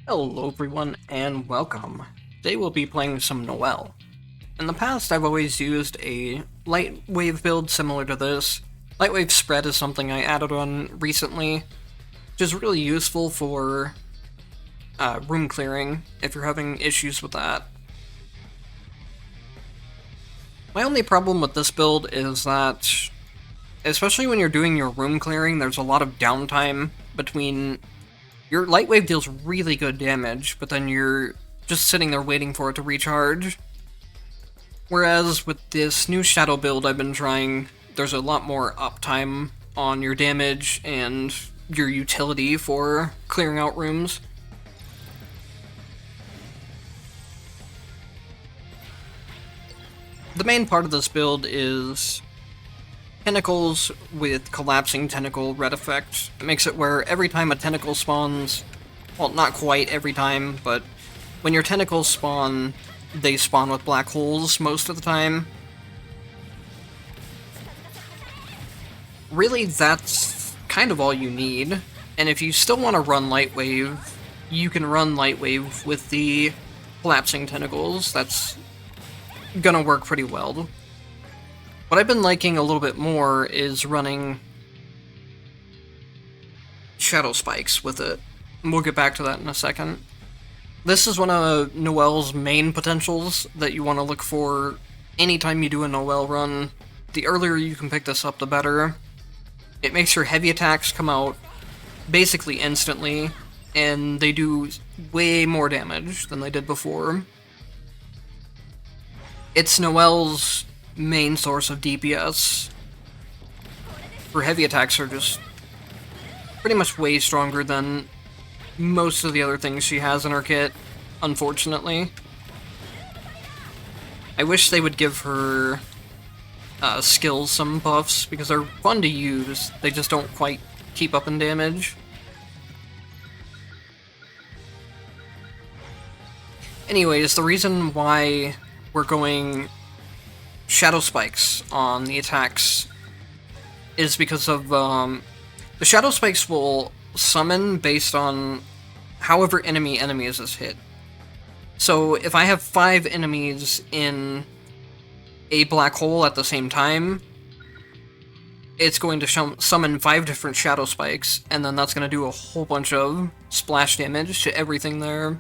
Hello everyone and welcome. Today we'll be playing some Noel. In the past I've always used a Lightwave build similar to this. Lightwave spread is something I added on recently, which is really useful for room clearing if you're having issues with that. My only problem with this build is that, especially when you're doing your room clearing, there's a lot of downtime between. Your Lightwave deals really good damage, but then you're just sitting there waiting for it to recharge. Whereas with this new Shadow build I've been trying, there's a lot more uptime on your damage and your utility for clearing out rooms. The main part of this build is tentacles with collapsing tentacle red effect. It makes it where every time a tentacle spawns, well, not quite every time, but when your tentacles spawn, they spawn with black holes most of the time. Really, that's kind of all you need. And if you still want to run Lightwave, you can run Lightwave with the collapsing tentacles. That's gonna work pretty well. What I've been liking a little bit more is running shadow spikes with it. We'll get back to that in a second. This is one of Noel's main potentials that you want to look for anytime you do a Noel run. The earlier you can pick this up, the better. It makes your heavy attacks come out basically instantly, and they do way more damage than they did before. It's Noel's main source of DPS. Her heavy attacks are just pretty much way stronger than most of the other things she has in her kit, unfortunately. I wish they would give her skills some buffs, because they're fun to use, they just don't quite keep up in damage. Anyways, the reason why we're going shadow spikes on the attacks is because of the shadow spikes will summon based on however enemies is hit. So if I have 5 enemies in a black hole at the same time, it's going to summon 5 different shadow spikes, and then that's going to do a whole bunch of splash damage to everything there.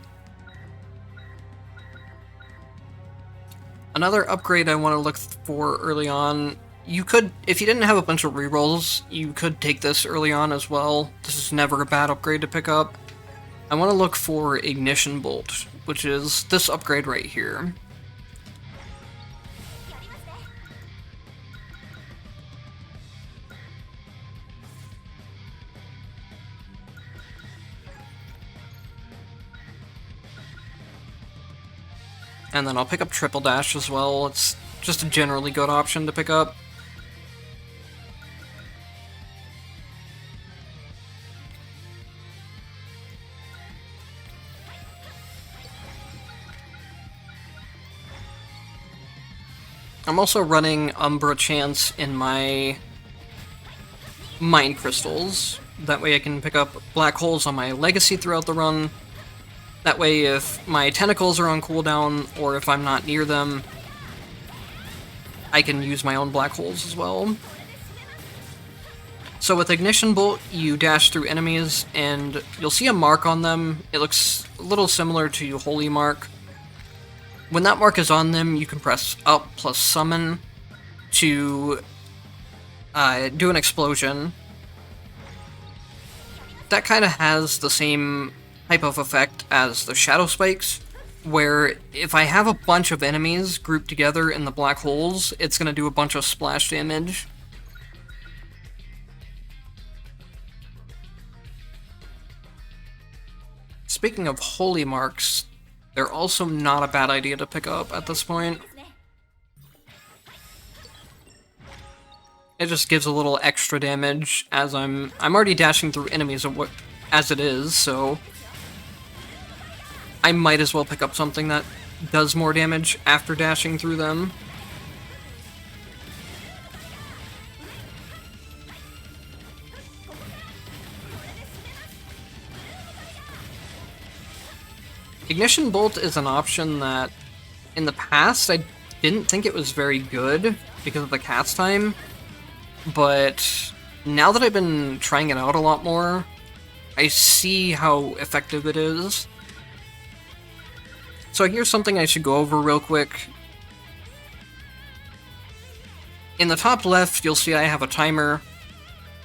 Another upgrade I want to look for early on, you could, if you didn't have a bunch of rerolls, you could take this early on as well. This is never a bad upgrade to pick up. I want to look for Ignition Bolt, which is this upgrade right here. And then I'll pick up Triple Dash as well. It's just a generally good option to pick up. I'm also running Umbra Chance in my Mind Crystals. That way I can pick up black holes on my Legacy throughout the run. That way, if my tentacles are on cooldown, or if I'm not near them, I can use my own black holes as well. So with Ignition Bolt, you dash through enemies, and you'll see a mark on them. It looks a little similar to Holy Mark. When that mark is on them, you can press up plus summon to do an explosion. That kind of has the same type of effect as the shadow spikes, where if I have a bunch of enemies grouped together in the black holes, it's going to do a bunch of splash damage. Speaking of holy marks, they're also not a bad idea to pick up at this point. It just gives a little extra damage, as I'm already dashing through enemies as it is, so I might as well pick up something that does more damage after dashing through them. Ignition Bolt is an option that, in the past, I didn't think it was very good because of the cast time, but now that I've been trying it out a lot more, I see how effective it is. So here's something I should go over real quick. In the top left, you'll see I have a timer.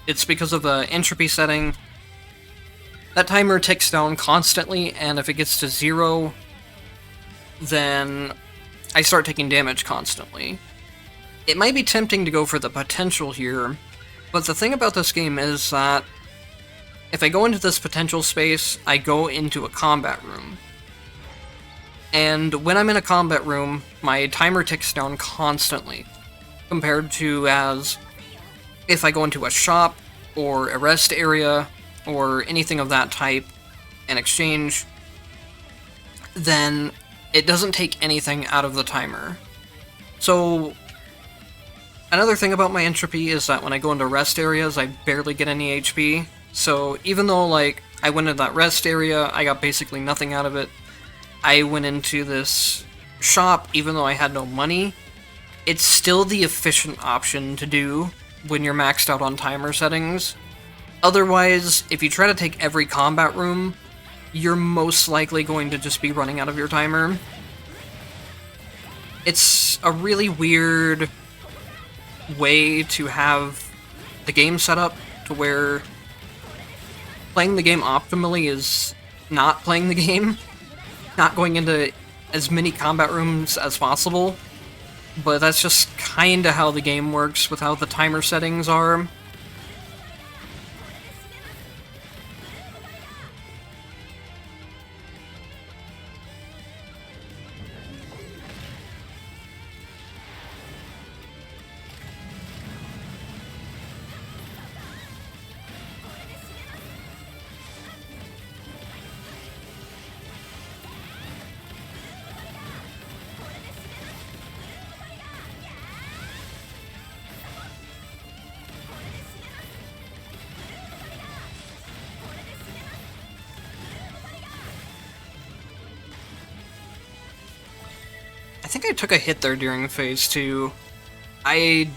It's because of the entropy setting. That timer ticks down constantly, and if it gets to 0, then I start taking damage constantly. It might be tempting to go for the potential here, but the thing about this game is that if I go into this potential space, I go into a combat room. And when I'm in a combat room, my timer ticks down constantly, compared to as if I go into a shop, or a rest area, or anything of that type, and exchange, then it doesn't take anything out of the timer. So, another thing about my entropy is that when I go into rest areas, I barely get any HP. So even though, like, I went into that rest area, I got basically nothing out of it. I went into this shop, even though I had no money. It's still the efficient option to do when you're maxed out on timer settings. Otherwise, if you try to take every combat room, you're most likely going to just be running out of your timer. It's a really weird way to have the game set up to where playing the game optimally is not playing the game, not going into as many combat rooms as possible, but that's just kinda how the game works with how the timer settings are. I think I took a hit there during phase 2. I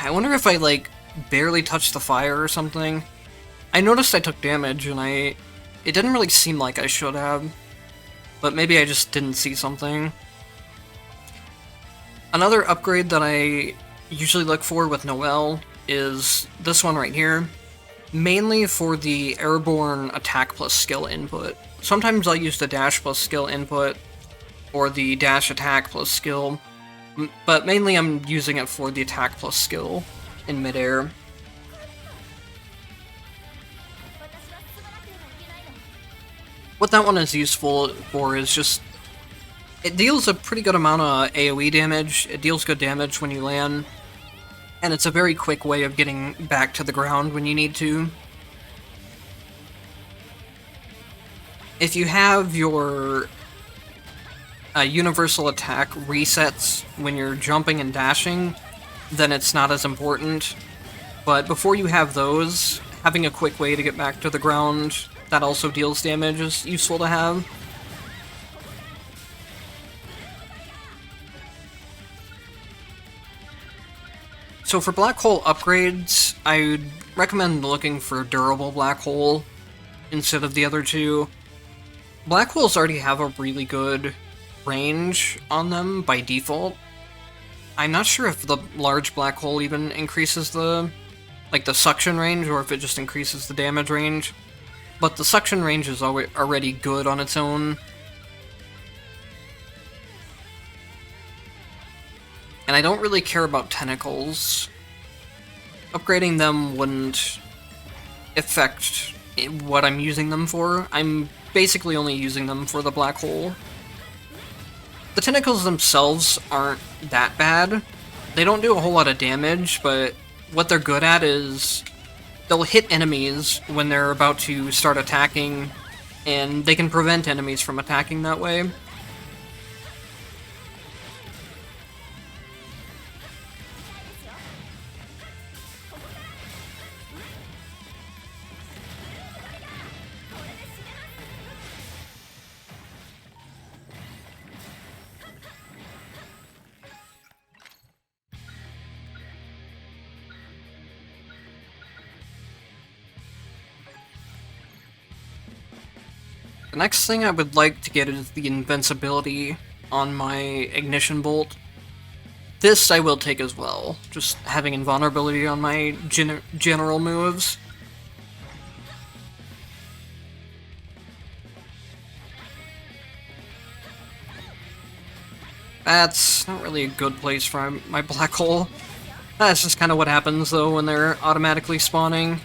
wonder if I, like, barely touched the fire or something. I noticed I took damage, and it didn't really seem like I should have. But maybe I just didn't see something. Another upgrade that I usually look for with Noel is this one right here. Mainly for the airborne attack plus skill input. Sometimes I'll use the dash plus skill input, or the dash attack plus skill, but mainly I'm using it for the attack plus skill in midair. What that one is useful for is just, it deals a pretty good amount of AoE damage, it deals good damage when you land, and it's a very quick way of getting back to the ground when you need to. If you have your universal attack resets when you're jumping and dashing, then it's not as important. But before you have those, having a quick way to get back to the ground that also deals damage is useful to have. So for black hole upgrades, I would recommend looking for durable black hole instead of the other two. Black holes already have a really good range on them by default. I'm not sure if the large black hole even increases the suction range, or if it just increases the damage range. But the suction range is already good on its own. And I don't really care about tentacles. Upgrading them wouldn't affect what I'm using them for. I'm basically only using them for the black hole. The tentacles themselves aren't that bad. They don't do a whole lot of damage, but what they're good at is they'll hit enemies when they're about to start attacking, and they can prevent enemies from attacking that way. The next thing I would like to get is the invincibility on my ignition bolt. This I will take as well, just having invulnerability on my general moves. That's not really a good place for my black hole. That's just kind of what happens though when they're automatically spawning.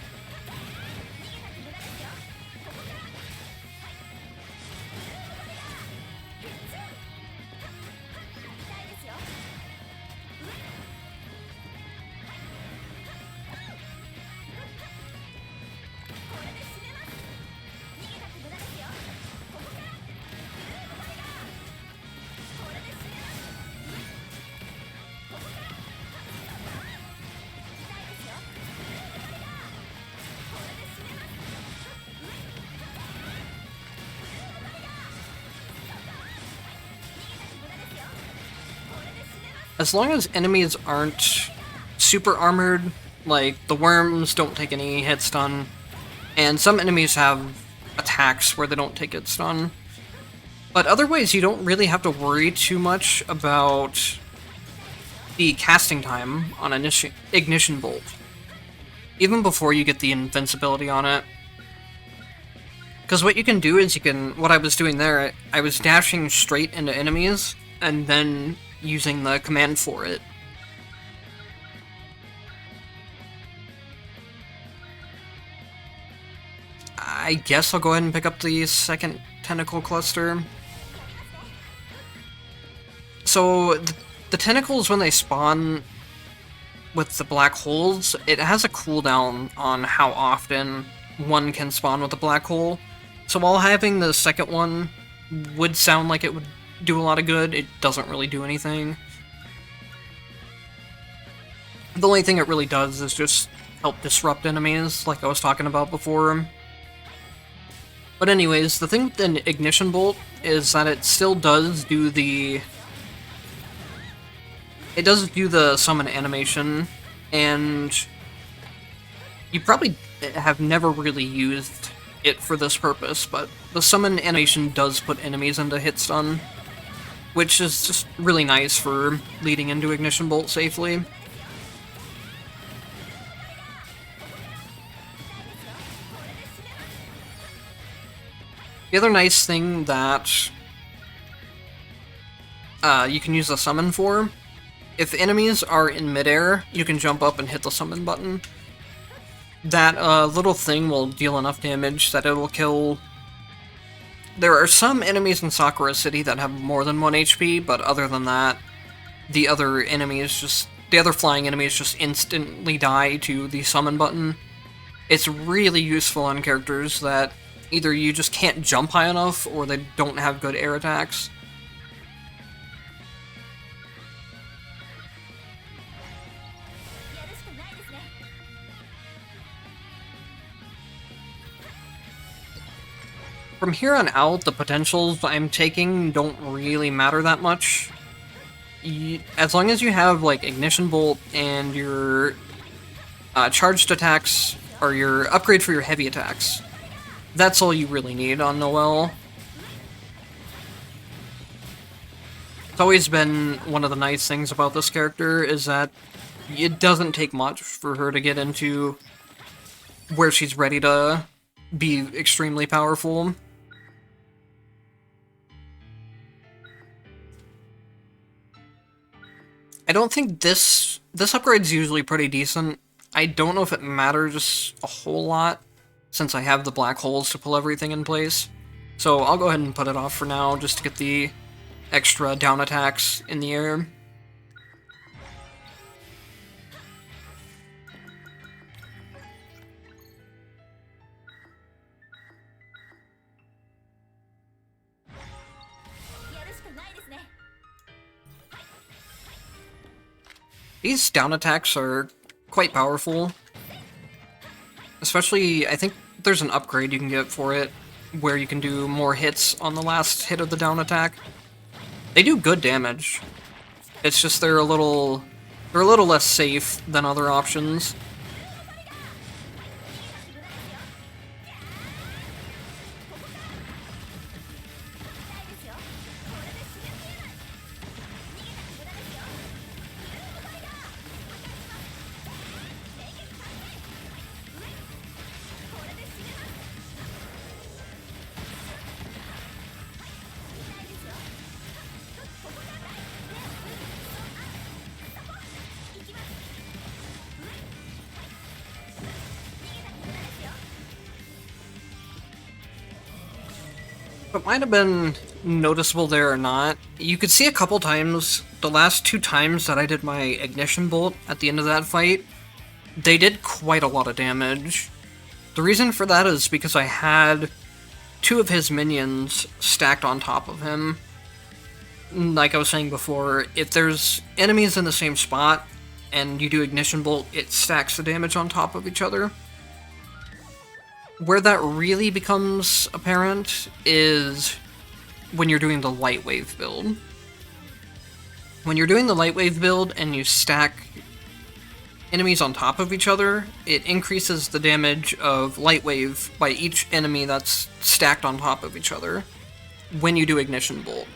As long as enemies aren't super armored, like the worms don't take any hit stun, and some enemies have attacks where they don't take hit stun. But otherwise, you don't really have to worry too much about the casting time on an ignition bolt, even before you get the invincibility on it. Because what you can do is what I was doing there, I was dashing straight into enemies, and then using the command for it. I guess I'll go ahead and pick up the second tentacle cluster. So, the tentacles, when they spawn with the black holes, it has a cooldown on how often one can spawn with a black hole. So while having the second one would sound like it would do a lot of good, it doesn't really do anything. The only thing it really does is just help disrupt enemies, like I was talking about before. But anyways, the thing with the ignition bolt is that it still does do the... It does do the summon animation, and you probably have never really used it for this purpose, but the summon animation does put enemies into hit stun, which is just really nice for leading into ignition bolt safely. The other nice thing that you can use the summon for, if enemies are in midair, you can jump up and hit the summon button. That little thing will deal enough damage that it will kill... There are some enemies in Sakura City that have more than 1 HP, but other than that, the other flying enemies just instantly die to the summon button. It's really useful on characters that either you just can't jump high enough, or they don't have good air attacks. From here on out, the potentials I'm taking don't really matter that much. As long as you have, like, Ignition Bolt and your charged attacks, or your upgrade for your heavy attacks, that's all you really need on Noel. It's always been one of the nice things about this character, is that it doesn't take much for her to get into where she's ready to be extremely powerful. I don't think this upgrade's usually pretty decent. I don't know if it matters a whole lot, since I have the black holes to pull everything in place. So I'll go ahead and put it off for now, just to get the extra down attacks in the air. These down attacks are quite powerful. Especially, I think there's an upgrade you can get for it, where you can do more hits on the last hit of the down attack. They do good damage. It's just they're a little less safe than other options. It might have been noticeable there or not. You could see a couple times, the last 2 times that I did my ignition bolt at the end of that fight, they did quite a lot of damage. The reason for that is because I had 2 of his minions stacked on top of him. Like I was saying before, if there's enemies in the same spot and you do ignition bolt, it stacks the damage on top of each other. Where that really becomes apparent is when you're doing the Lightwave build. When you're doing the Lightwave build and you stack enemies on top of each other, it increases the damage of Lightwave by each enemy that's stacked on top of each other when you do Ignition Bolt.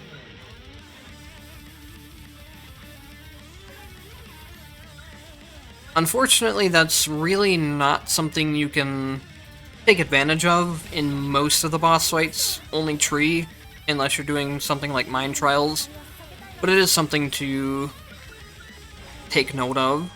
Unfortunately, that's really not something you can take advantage of in most of the boss fights, only Tree, unless you're doing something like Mine Trials, but it is something to take note of.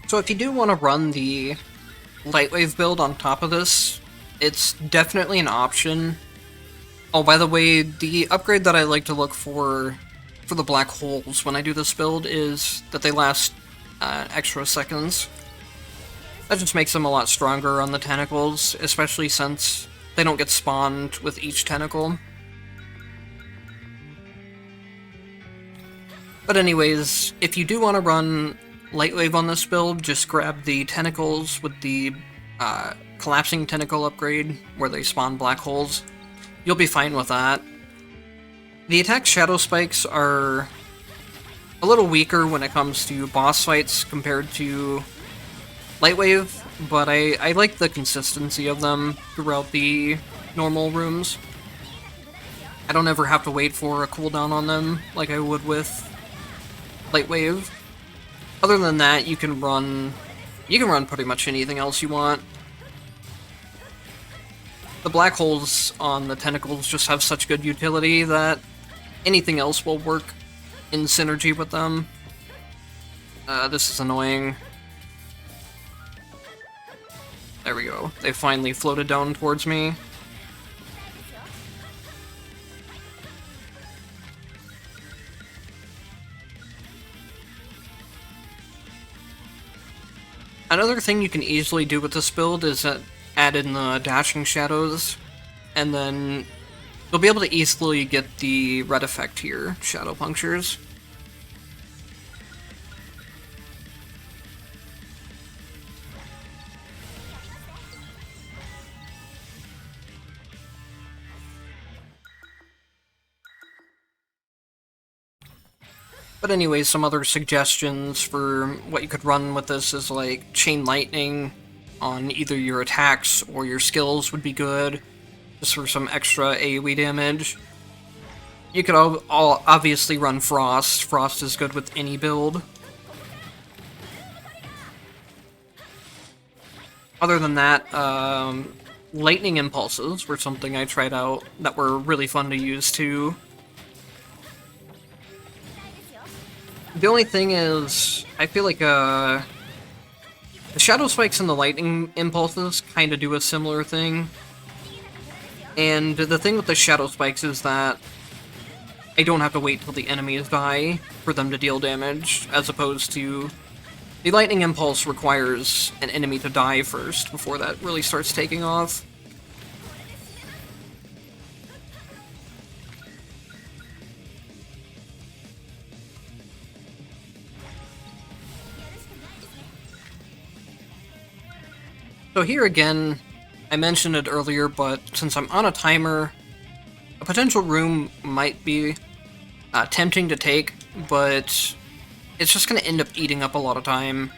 So if you do want to run the Lightwave build on top of this, it's definitely an option. Oh, by the way, the upgrade that I like to look for the black holes when I do this build is that they last extra seconds. That just makes them a lot stronger on the tentacles, especially since they don't get spawned with each tentacle. But anyways, if you do want to run Lightwave on this build, just grab the tentacles with the collapsing tentacle upgrade, where they spawn black holes. You'll be fine with that. The attack shadow spikes are a little weaker when it comes to boss fights compared to Lightwave, but I like the consistency of them throughout the normal rooms. I don't ever have to wait for a cooldown on them like I would with Lightwave. Other than that, you can run pretty much anything else you want. The black holes on the tentacles just have such good utility that anything else will work in synergy with them. This is annoying. There we go. They finally floated down towards me. Another thing you can easily do with this build is add in the dashing shadows, and then you'll be able to easily get the red effect here, shadow punctures. But anyways, some other suggestions for what you could run with this is like Chain Lightning on either your attacks or your skills would be good, just for some extra AoE damage. You could all obviously run Frost. Frost is good with any build. Other than that, Lightning Impulses were something I tried out that were really fun to use too. The only thing is, I feel like the Shadow Spikes and the Lightning Impulses kind of do a similar thing. And the thing with the Shadow Spikes is that I don't have to wait till the enemies die for them to deal damage, as opposed to the Lightning Impulse requires an enemy to die first before that really starts taking off. So here again, I mentioned it earlier, but since I'm on a timer, a potential room might be tempting to take, but it's just going to end up eating up a lot of time.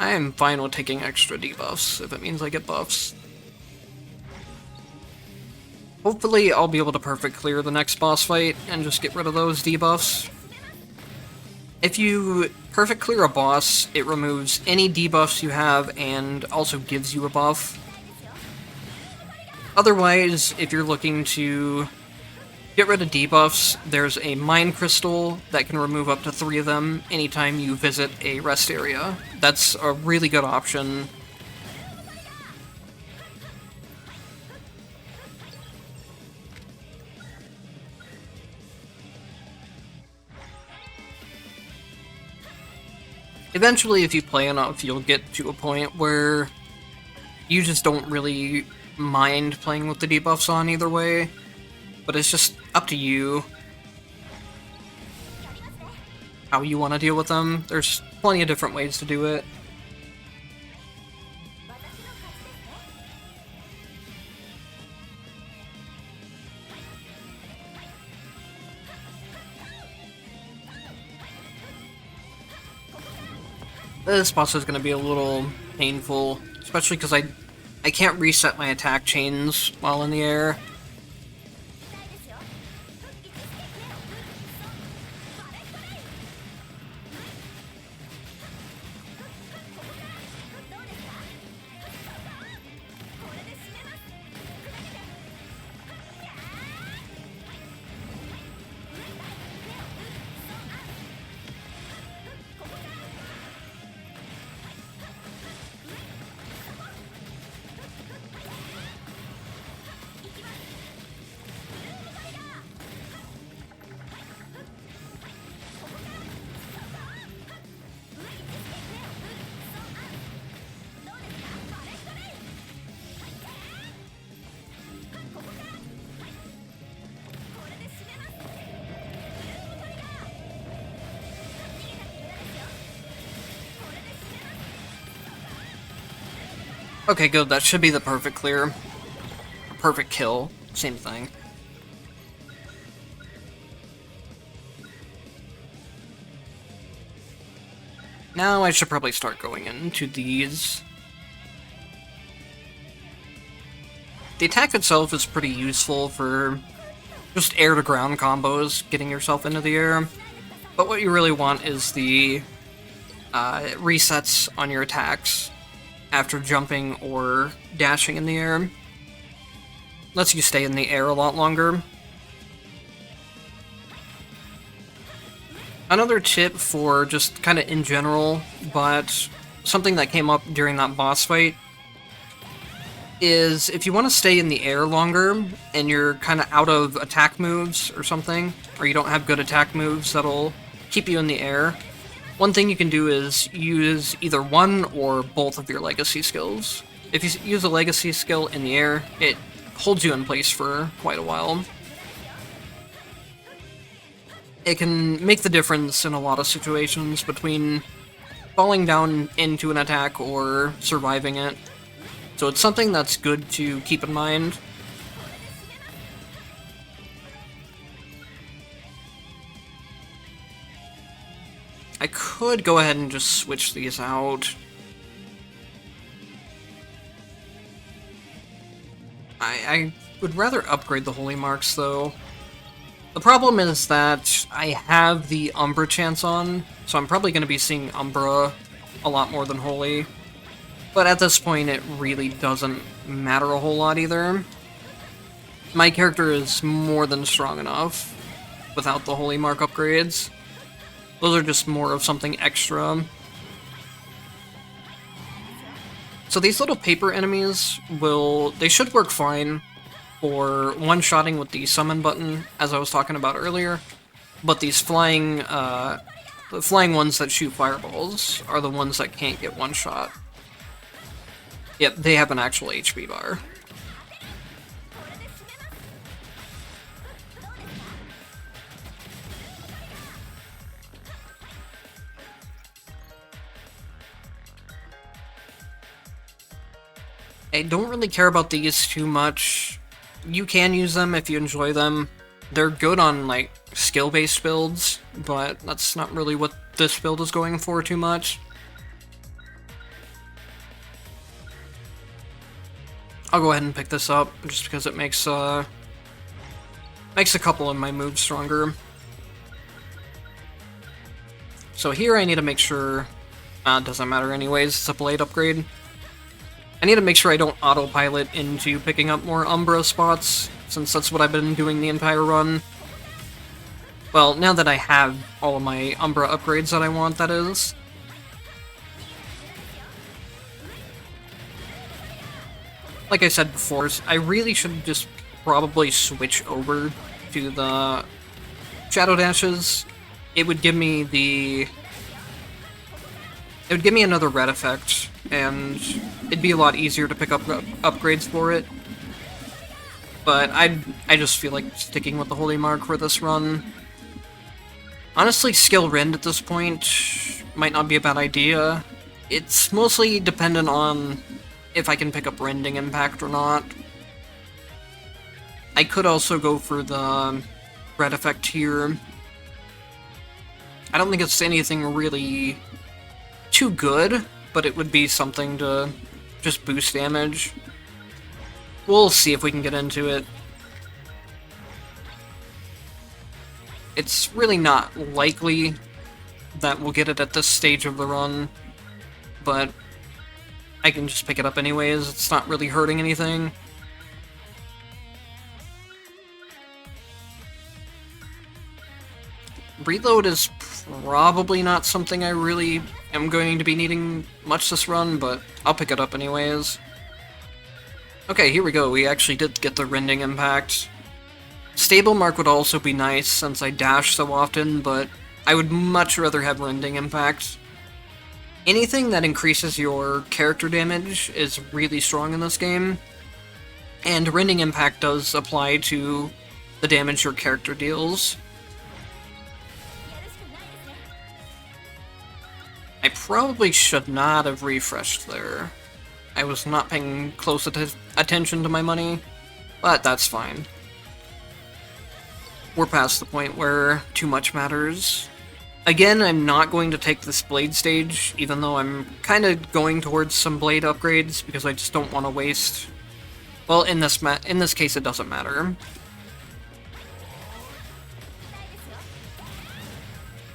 I am fine with taking extra debuffs if it means I get buffs. Hopefully I'll be able to perfect clear the next boss fight and just get rid of those debuffs. If you perfect clear a boss, it removes any debuffs you have and also gives you a buff. Otherwise, if you're looking to get rid of debuffs, there's a Mind Crystal that can remove up to 3 of them anytime you visit a rest area. That's a really good option. Eventually, if you play enough, you'll get to a point where you just don't really mind playing with the debuffs on either way, but it's just up to you how you want to deal with them. There's plenty of different ways to do it. This boss is going to be a little painful, especially because I can't reset my attack chains while in the air. Okay, good. That should be the perfect clear. Perfect kill. Same thing. Now I should probably start going into these. The attack itself is pretty useful for just air-to-ground combos, getting yourself into the air. But what you really want is the resets on your attacks after jumping or dashing in the air. Lets you stay in the air a lot longer. Another tip for just kind of in general, but something that came up during that boss fight, is if you want to stay in the air longer and you're kind of out of attack moves or something, or you don't have good attack moves that'll keep you in the air, one thing you can do is use either one or both of your legacy skills. If you use a legacy skill in the air, it holds you in place for quite a while. It can make the difference in a lot of situations between falling down into an attack or surviving it. So it's something that's good to keep in mind. I could go ahead and just switch these out. I would rather upgrade the Holy Marks, though. The problem is that I have the Umbra chance on, so I'm probably going to be seeing Umbra a lot more than Holy. But at this point, it really doesn't matter a whole lot either. My character is more than strong enough without the Holy Mark upgrades. Those are just more of something extra. So these little paper enemies they should work fine for one-shotting with the summon button, as I was talking about earlier. But these the flying ones that shoot fireballs are the ones that can't get one-shot. Yep, they have an actual HP bar. I don't really care about these too much. You can use them if you enjoy them. They're good on, like, skill-based builds, but that's not really what this build is going for too much. I'll go ahead and pick this up, just because it makes a couple of my moves stronger. So here I need to make sure... it doesn't matter anyways, it's a blade upgrade. I need to make sure I don't autopilot into picking up more Umbra spots, since that's what I've been doing the entire run. Well, now that I have all of my Umbra upgrades that I want, that is. Like I said before, I really should just probably switch over to the Shadow Dashes. It would give me the... It would give me another red effect, and it'd be a lot easier to pick up upgrades for it. But I just feel like sticking with the Holy Mark for this run. Honestly, Skill Rend at this point might not be a bad idea. It's mostly dependent on if I can pick up Rending Impact or not. I could also go for the red effect here. I don't think it's anything really too good, but it would be something to just boost damage. We'll see if we can get into it. It's really not likely that we'll get it at this stage of the run, but I can just pick it up anyways. It's not really hurting anything. Reload is probably not something I really am going to be needing much this run, but I'll pick it up anyways. Okay, here we go. We actually did get the Rending Impact. Stable Mark would also be nice since I dash so often, but I would much rather have Rending Impact. Anything that increases your character damage is really strong in this game, and Rending Impact does apply to the damage your character deals. I probably should not have refreshed there. I was not paying close attention to my money, but that's fine. We're past the point where too much matters. Again, I'm not going to take this Blade stage, even though I'm kind of going towards some Blade upgrades, because I just don't want to waste... Well, in this case, it doesn't matter.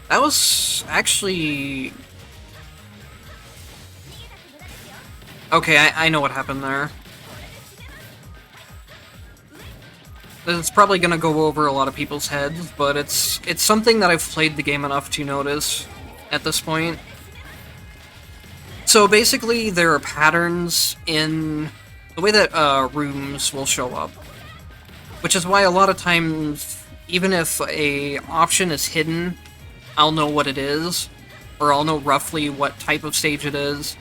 That was actually... Okay, I know what happened there. It's probably gonna go over a lot of people's heads, but it's something that I've played the game enough to notice at this point. So basically, there are patterns in the way that rooms will show up, which is why a lot of times, even if a option is hidden, I'll know what it is, or I'll know roughly what type of stage it is.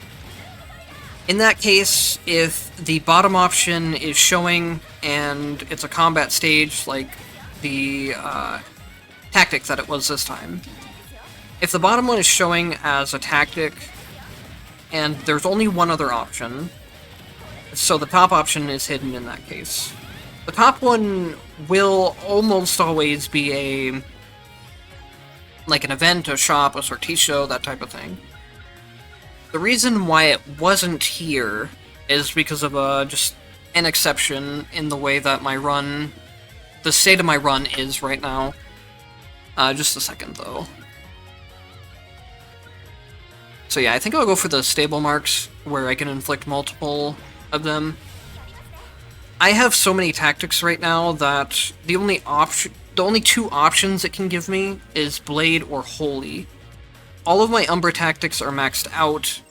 In that case, if the bottom option is showing and it's a combat stage like the tactic that it was this time, if the bottom one is showing as a tactic and there's only one other option, so the top option is hidden in that case. The top one will almost always be like an event, a shop, a sortillo, that type of thing. The reason why it wasn't here is because of just an exception in the way that my run, the state of my run is right now. Just a second, though. So yeah, I think I'll go for the stable marks, where I can inflict multiple of them. I have so many tactics right now that the only two options it can give me is Blade or Holy. All of my Umbra tactics are maxed out,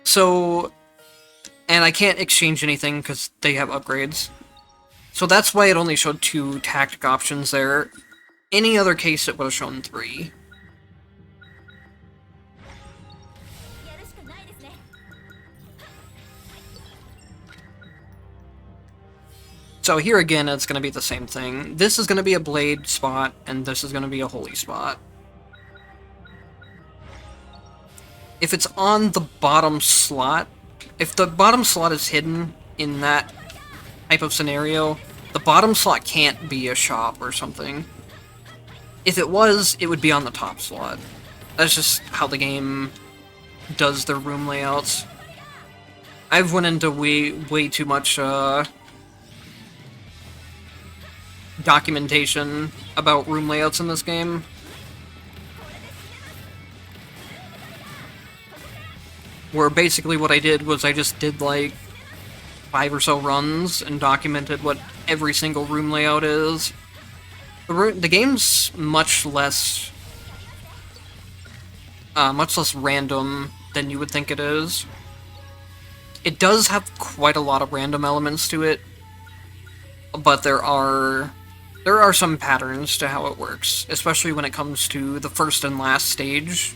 so... And I can't exchange anything because they have upgrades. So that's why it only showed 2 tactic options there. Any other case, it would have shown 3. So here again, it's going to be the same thing. This is going to be a Blade spot, and this is going to be a Holy spot. If it's on the bottom slot, if the bottom slot is hidden in that type of scenario, the bottom slot can't be a shop or something. If it was, it would be on the top slot. That's just how the game does their room layouts. I've went into way too much documentation about room layouts in this game. Where basically what I did was I just did like 5 or so runs and documented what every single room layout is. The game's much less random than you would think it is. It does have quite a lot of random elements to it, but there are some patterns to how it works, especially when it comes to the first and last stage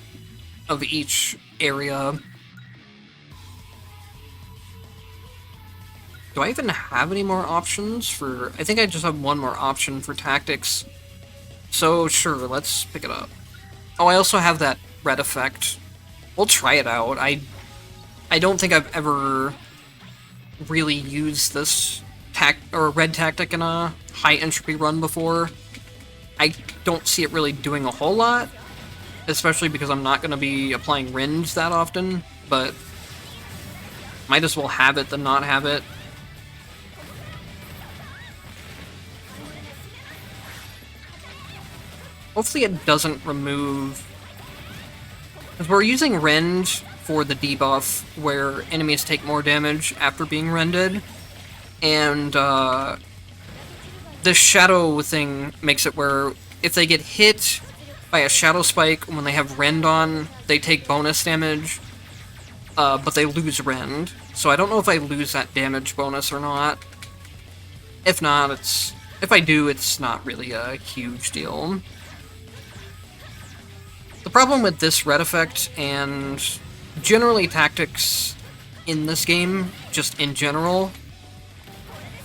of each area. Do I even have any more options for... I think I just have one more option for tactics. So, sure, let's pick it up. Oh, I also have that red effect. We'll try it out. I don't think I've ever really used this red tactic in a high entropy run before. I don't see it really doing a whole lot, especially because I'm not going to be applying rends that often, but might as well have it than not have it. Hopefully it doesn't remove... Because we're using rend for the debuff, where enemies take more damage after being rended, and the shadow thing makes it where if they get hit by a shadow spike when they have rend on, they take bonus damage, but they lose rend. So I don't know if I lose that damage bonus or not. If not, if I do, it's not really a huge deal. The problem with this red effect, and generally tactics in this game, just in general,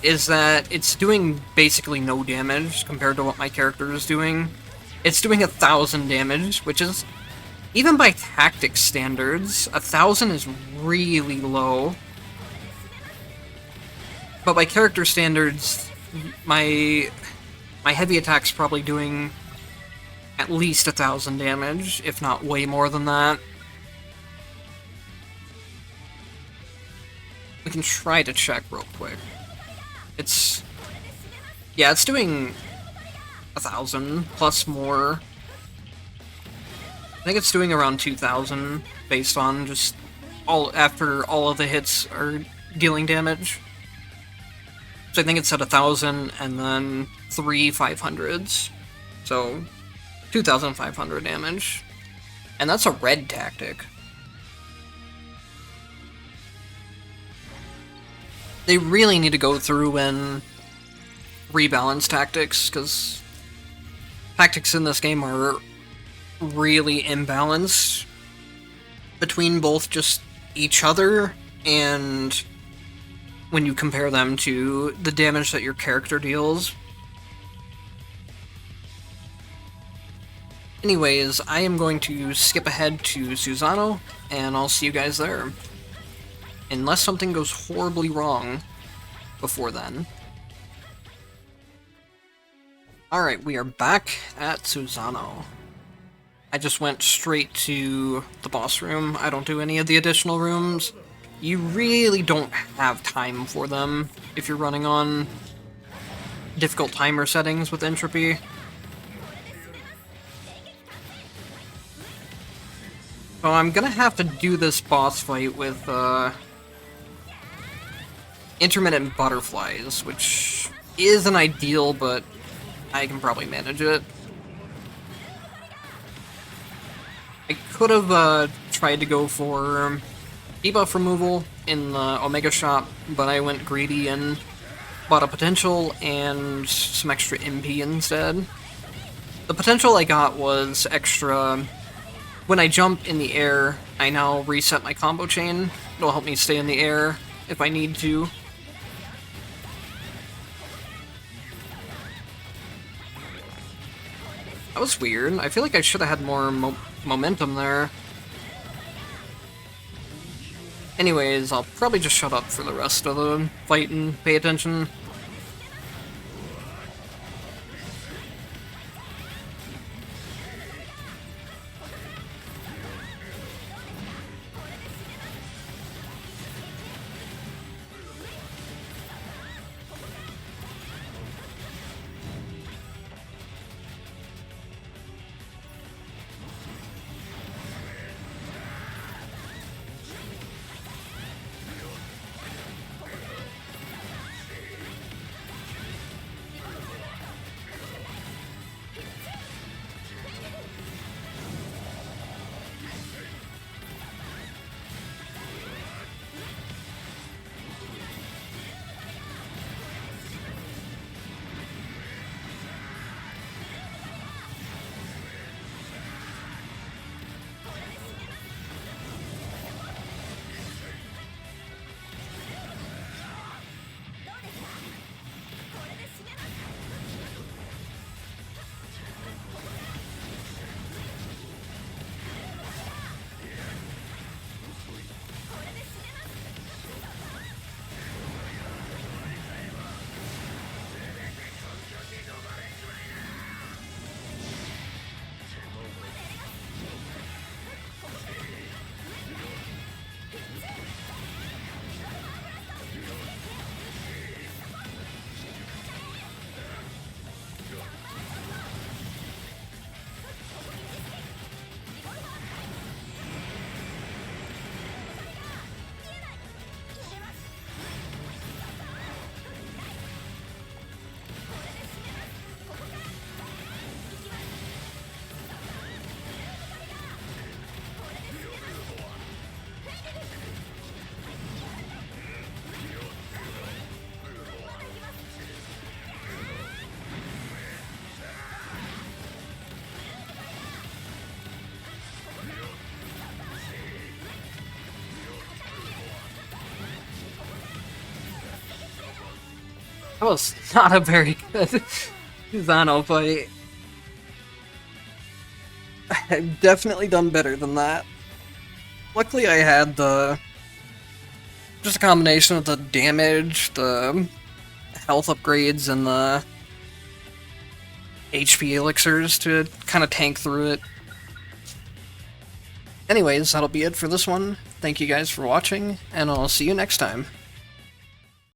is that it's doing basically no damage compared to what my character is doing. It's doing 1,000 damage, which is, even by tactics standards, 1,000 is really low. But by character standards, my heavy attack's probably doing at least 1,000 damage, if not way more than that. We can try to check real quick. Yeah, it's doing 1,000 plus more. I think it's doing around 2,000 based on just after all of the hits are dealing damage. So I think it's at 1,000 and then 3 500s. So 2,500 damage. And that's a red tactic. They really need to go through and rebalance tactics, because tactics in this game are really imbalanced between both just each other and when you compare them to the damage that your character deals. Anyways, I am going to skip ahead to Susano, and I'll see you guys there. Unless something goes horribly wrong before then. Alright, we are back at Susano. I just went straight to the boss room. I don't do any of the additional rooms. You really don't have time for them if you're running on difficult timer settings with Entropy. So I'm gonna have to do this boss fight with intermittent butterflies, which isn't ideal, but I can probably manage it. I could have tried to go for debuff removal in the Omega shop, but I went greedy and bought a potential and some extra MP instead. The potential I got was extra. When I jump in the air, I now reset my combo chain. It'll help me stay in the air if I need to. That was weird. I feel like I should have had more momentum there. Anyways, I'll probably just shut up for the rest of the fight and pay attention. That was not a very good Xano fight. I've definitely done better than that. Luckily I had just a combination of the damage, the health upgrades, and the HP elixirs to kind of tank through it. Anyways, that'll be it for this one. Thank you guys for watching, and I'll see you next time.